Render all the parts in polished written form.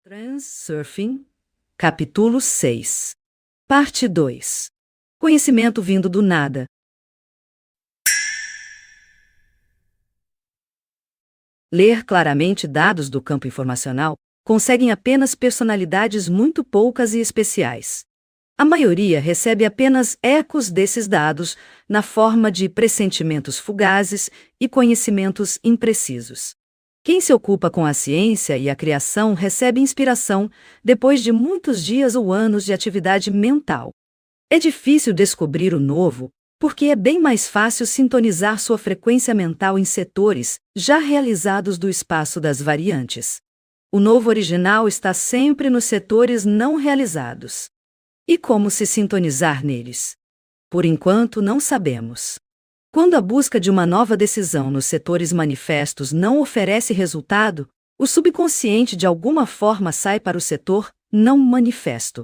Transurfing, capítulo 6. Parte 2. Conhecimento vindo do nada. Ler claramente dados do campo informacional conseguem apenas personalidades muito poucas e especiais. A maioria recebe apenas ecos desses dados na forma de pressentimentos fugazes e conhecimentos imprecisos. Quem se ocupa com a ciência e a criação recebe inspiração depois de muitos dias ou anos de atividade mental. É difícil descobrir o novo, porque é bem mais fácil sintonizar sua frequência mental em setores já realizados do espaço das variantes. O novo original está sempre nos setores não realizados. E como se sintonizar neles? Por enquanto, não sabemos. Quando a busca de uma nova decisão nos setores manifestos não oferece resultado, o subconsciente de alguma forma sai para o setor não manifesto.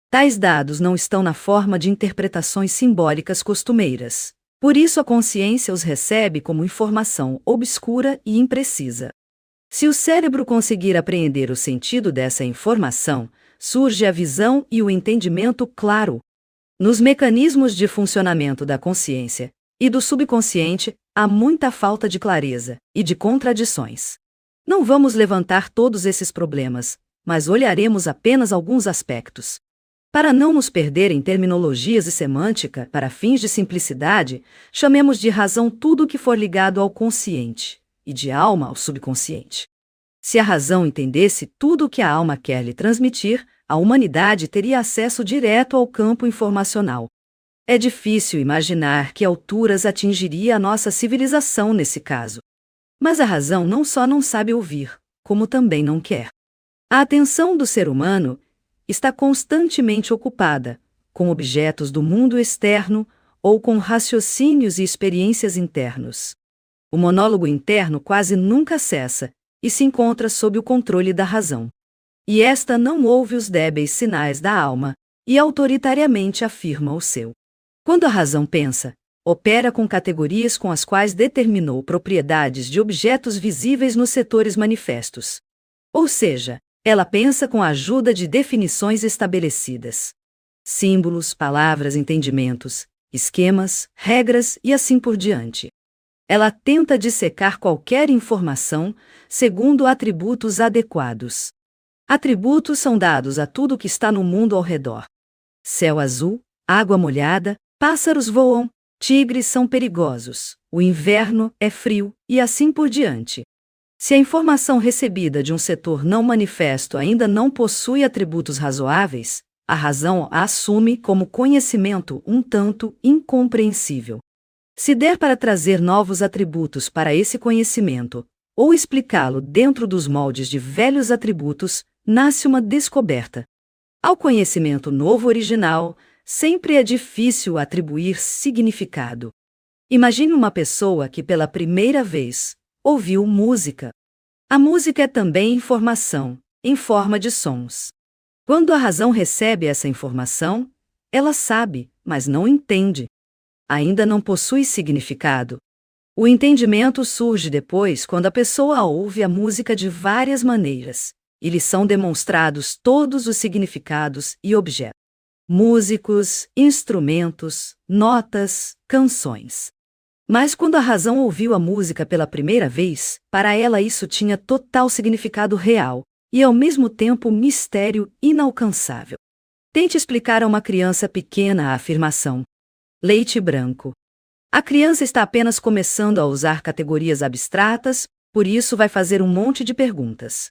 Tais dados não estão na forma de interpretações simbólicas costumeiras. Por isso a consciência os recebe como informação obscura e imprecisa. Se o cérebro conseguir apreender o sentido dessa informação, surge a visão e o entendimento claro. Nos mecanismos de funcionamento da consciência e do subconsciente, há muita falta de clareza e de contradições. Não vamos levantar todos esses problemas, mas olharemos apenas alguns aspectos. Para não nos perder em terminologias e semântica, para fins de simplicidade, chamemos de razão tudo o que for ligado ao consciente, e de alma ao subconsciente. Se a razão entendesse tudo o que a alma quer lhe transmitir, a humanidade teria acesso direto ao campo informacional. É difícil imaginar que alturas atingiria a nossa civilização nesse caso. Mas a razão não só não sabe ouvir, como também não quer. A atenção do ser humano está constantemente ocupada com objetos do mundo externo ou com raciocínios e experiências internos. O monólogo interno quase nunca cessa e se encontra sob o controle da razão. E esta não ouve os débeis sinais da alma e autoritariamente afirma o seu. Quando a razão pensa, opera com categorias com as quais determinou propriedades de objetos visíveis nos setores manifestos. Ou seja, ela pensa com a ajuda de definições estabelecidas. Símbolos, palavras, entendimentos, esquemas, regras e assim por diante. Ela tenta dissecar qualquer informação segundo atributos adequados. Atributos são dados a tudo que está no mundo ao redor. Céu azul, água molhada, pássaros voam, tigres são perigosos, o inverno é frio e assim por diante. Se a informação recebida de um setor não manifesto ainda não possui atributos razoáveis, a razão a assume como conhecimento um tanto incompreensível. Se der para trazer novos atributos para esse conhecimento, ou explicá-lo dentro dos moldes de velhos atributos, nasce uma descoberta. Ao conhecimento novo original, sempre é difícil atribuir significado. Imagine uma pessoa que pela primeira vez ouviu música. A música é também informação, em forma de sons. Quando a razão recebe essa informação, ela sabe, mas não entende. Ainda não possui significado. O entendimento surge depois quando a pessoa ouve a música de várias maneiras, e lhe são demonstrados todos os significados e objetos. Músicos, instrumentos, notas, canções. Mas quando a razão ouviu a música pela primeira vez, para ela isso tinha total significado real, e ao mesmo tempo mistério inalcançável. Tente explicar a uma criança pequena a afirmação: leite branco. A criança está apenas começando a usar categorias abstratas, por isso vai fazer um monte de perguntas.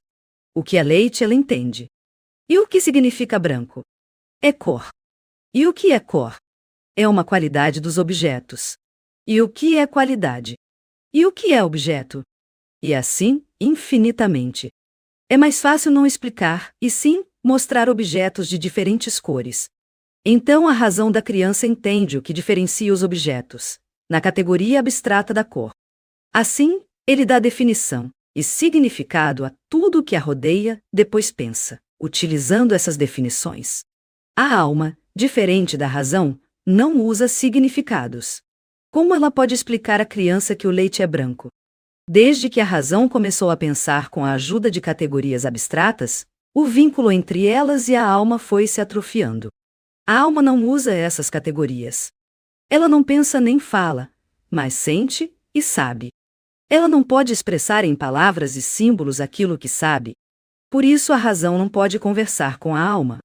O que é leite ela entende. E o que significa branco? É cor. E o que é cor? É uma qualidade dos objetos. E o que é qualidade? E o que é objeto? E assim, infinitamente. É mais fácil não explicar, e sim, mostrar objetos de diferentes cores. Então a razão da criança entende o que diferencia os objetos, na categoria abstrata da cor. Assim, ele dá definição e significado a tudo o que a rodeia, depois pensa, utilizando essas definições. A alma, diferente da razão, não usa significados. Como ela pode explicar à criança que o leite é branco? Desde que a razão começou a pensar com a ajuda de categorias abstratas, O vínculo entre elas e a alma foi se atrofiando. A alma não usa essas categorias. Ela não pensa nem fala, mas sente e sabe. Ela não pode expressar em palavras e símbolos aquilo que sabe. Por isso a razão não pode conversar com a alma.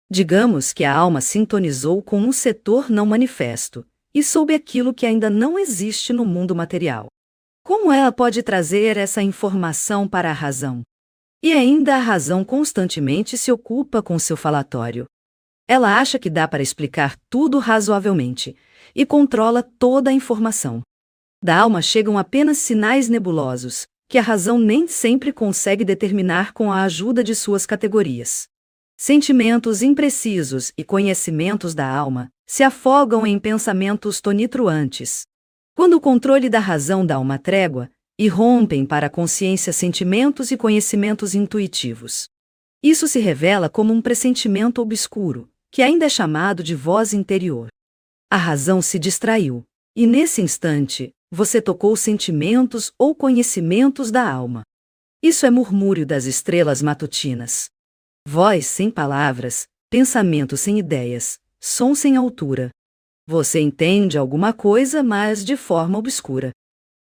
Digamos que a alma sintonizou com um setor não manifesto e soube aquilo que ainda não existe no mundo material. Como ela pode trazer essa informação para a razão? E ainda a razão constantemente se ocupa com seu falatório. Ela acha que dá para explicar tudo razoavelmente e controla toda a informação. Da alma chegam apenas sinais nebulosos, que a razão nem sempre consegue determinar com a ajuda de suas categorias. Sentimentos imprecisos e conhecimentos da alma se afogam em pensamentos tonitruantes. Quando o controle da razão dá uma trégua, irrompem para a consciência sentimentos e conhecimentos intuitivos. Isso se revela como um pressentimento obscuro, que ainda é chamado de voz interior. A razão se distraiu, e nesse instante, você tocou sentimentos ou conhecimentos da alma. Isso é murmúrio das estrelas matutinas. Voz sem palavras, pensamento sem ideias, som sem altura. Você entende alguma coisa, mas de forma obscura.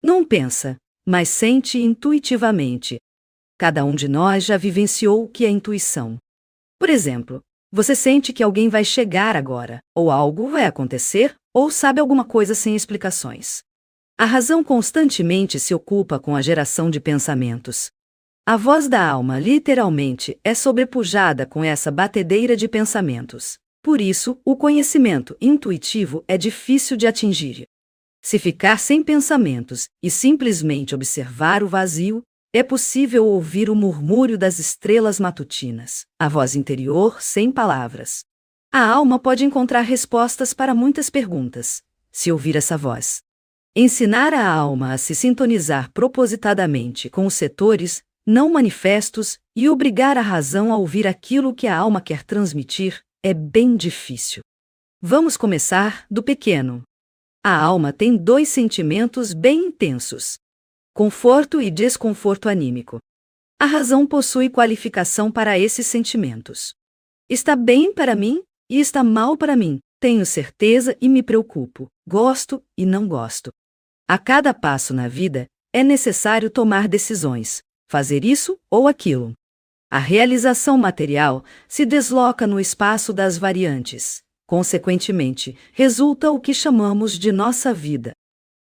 Não pensa, mas sente intuitivamente. Cada um de nós já vivenciou o que é intuição. Por exemplo, você sente que alguém vai chegar agora, ou algo vai acontecer, ou sabe alguma coisa sem explicações. A razão constantemente se ocupa com a geração de pensamentos. A voz da alma, literalmente, é sobrepujada com essa batedeira de pensamentos. Por isso, o conhecimento intuitivo é difícil de atingir. Se ficar sem pensamentos e simplesmente observar o vazio, é possível ouvir o murmúrio das estrelas matutinas, a voz interior sem palavras. A alma pode encontrar respostas para muitas perguntas, se ouvir essa voz. Ensinar a alma a se sintonizar propositadamente com os setores não manifestos e obrigar a razão a ouvir aquilo que a alma quer transmitir é bem difícil. Vamos começar do pequeno. A alma tem dois sentimentos bem intensos: conforto e desconforto anímico. A razão possui qualificação para esses sentimentos. Está bem para mim e está mal para mim. Tenho certeza e me preocupo. Gosto e não gosto. A cada passo na vida, é necessário tomar decisões, fazer isso ou aquilo. A realização material se desloca no espaço das variantes. Consequentemente, resulta o que chamamos de nossa vida.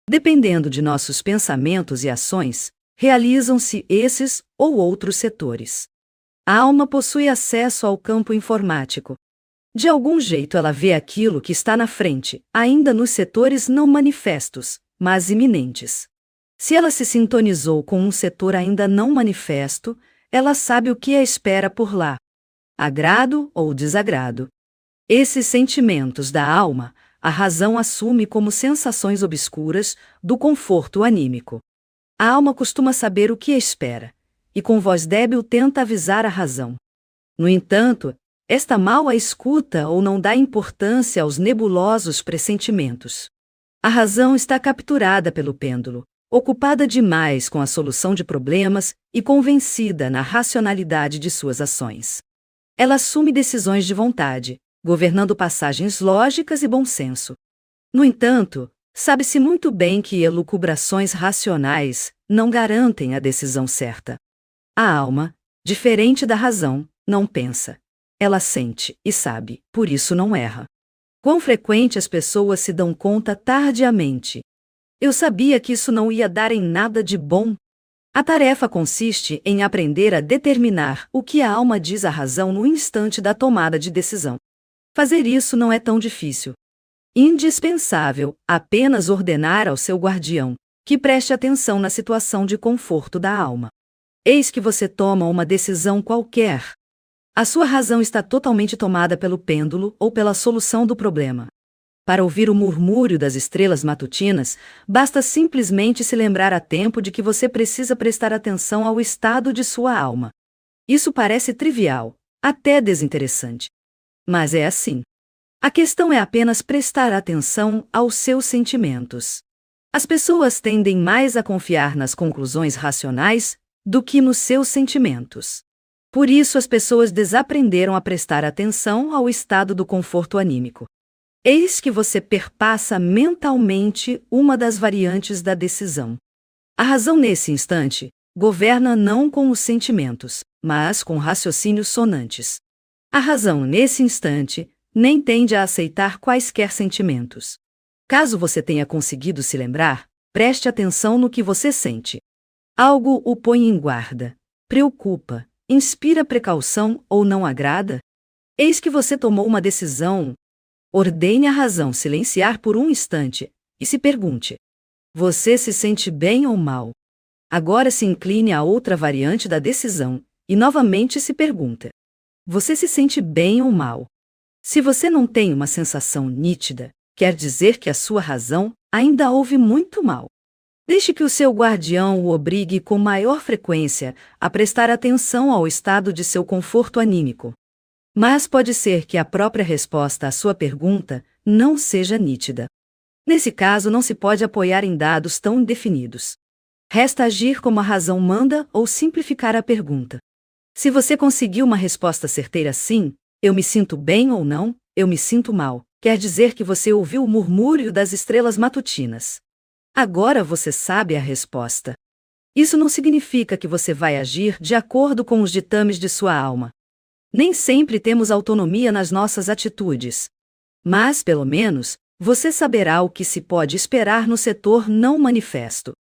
Dependendo de nossos pensamentos e ações, realizam-se esses ou outros setores. A alma possui acesso ao campo informático. De algum jeito ela vê aquilo que está na frente, ainda nos setores não manifestos, mas iminentes. Se ela se sintonizou com um setor ainda não manifesto, ela sabe o que a espera por lá. Agrado ou desagrado. Esses sentimentos da alma, a razão assume como sensações obscuras do conforto anímico. A alma costuma saber o que a espera, e com voz débil tenta avisar a razão. No entanto, esta mal a escuta ou não dá importância aos nebulosos pressentimentos. A razão está capturada pelo pêndulo, ocupada demais com a solução de problemas e convencida na racionalidade de suas ações. Ela assume decisões de vontade, governando passagens lógicas e bom senso. No entanto, sabe-se muito bem que elucubrações racionais não garantem a decisão certa. A alma, diferente da razão, não pensa. Ela sente e sabe, por isso não erra. Quão frequente as pessoas se dão conta tardiamente. Eu sabia que isso não ia dar em nada de bom. A tarefa consiste em aprender a determinar o que a alma diz à razão no instante da tomada de decisão. Fazer isso não é tão difícil. Indispensável apenas ordenar ao seu guardião que preste atenção na situação de conforto da alma. Eis que você toma uma decisão qualquer. A sua razão está totalmente tomada pelo pêndulo ou pela solução do problema. Para ouvir o murmúrio das estrelas matutinas, basta simplesmente se lembrar a tempo de que você precisa prestar atenção ao estado de sua alma. Isso parece trivial, até desinteressante. Mas é assim. A questão é apenas prestar atenção aos seus sentimentos. As pessoas tendem mais a confiar nas conclusões racionais do que nos seus sentimentos. Por isso as pessoas desaprenderam a prestar atenção ao estado do conforto anímico. Eis que você perpassa mentalmente uma das variantes da decisão. A razão nesse instante governa não com os sentimentos, mas com raciocínios sonantes. A razão nesse instante nem tende a aceitar quaisquer sentimentos. Caso você tenha conseguido se lembrar, preste atenção no que você sente. Algo o põe em guarda, preocupa, inspira precaução ou não agrada? Eis que você tomou uma decisão. Ordene a razão silenciar por um instante e se pergunte: você se sente bem ou mal? Agora se incline à outra variante da decisão e novamente se pergunta: você se sente bem ou mal? Se você não tem uma sensação nítida, quer dizer que a sua razão ainda ouve muito mal. Deixe que o seu guardião o obrigue com maior frequência a prestar atenção ao estado de seu conforto anímico. Mas pode ser que a própria resposta à sua pergunta não seja nítida. Nesse caso, não se pode apoiar em dados tão indefinidos. Resta agir como a razão manda ou simplificar a pergunta. Se você conseguiu uma resposta certeira sim, eu me sinto bem ou não, eu me sinto mal, quer dizer que você ouviu o murmúrio das estrelas matutinas. Agora você sabe a resposta. Isso não significa que você vai agir de acordo com os ditames de sua alma. Nem sempre temos autonomia nas nossas atitudes. Mas, pelo menos, você saberá o que se pode esperar no setor não manifesto.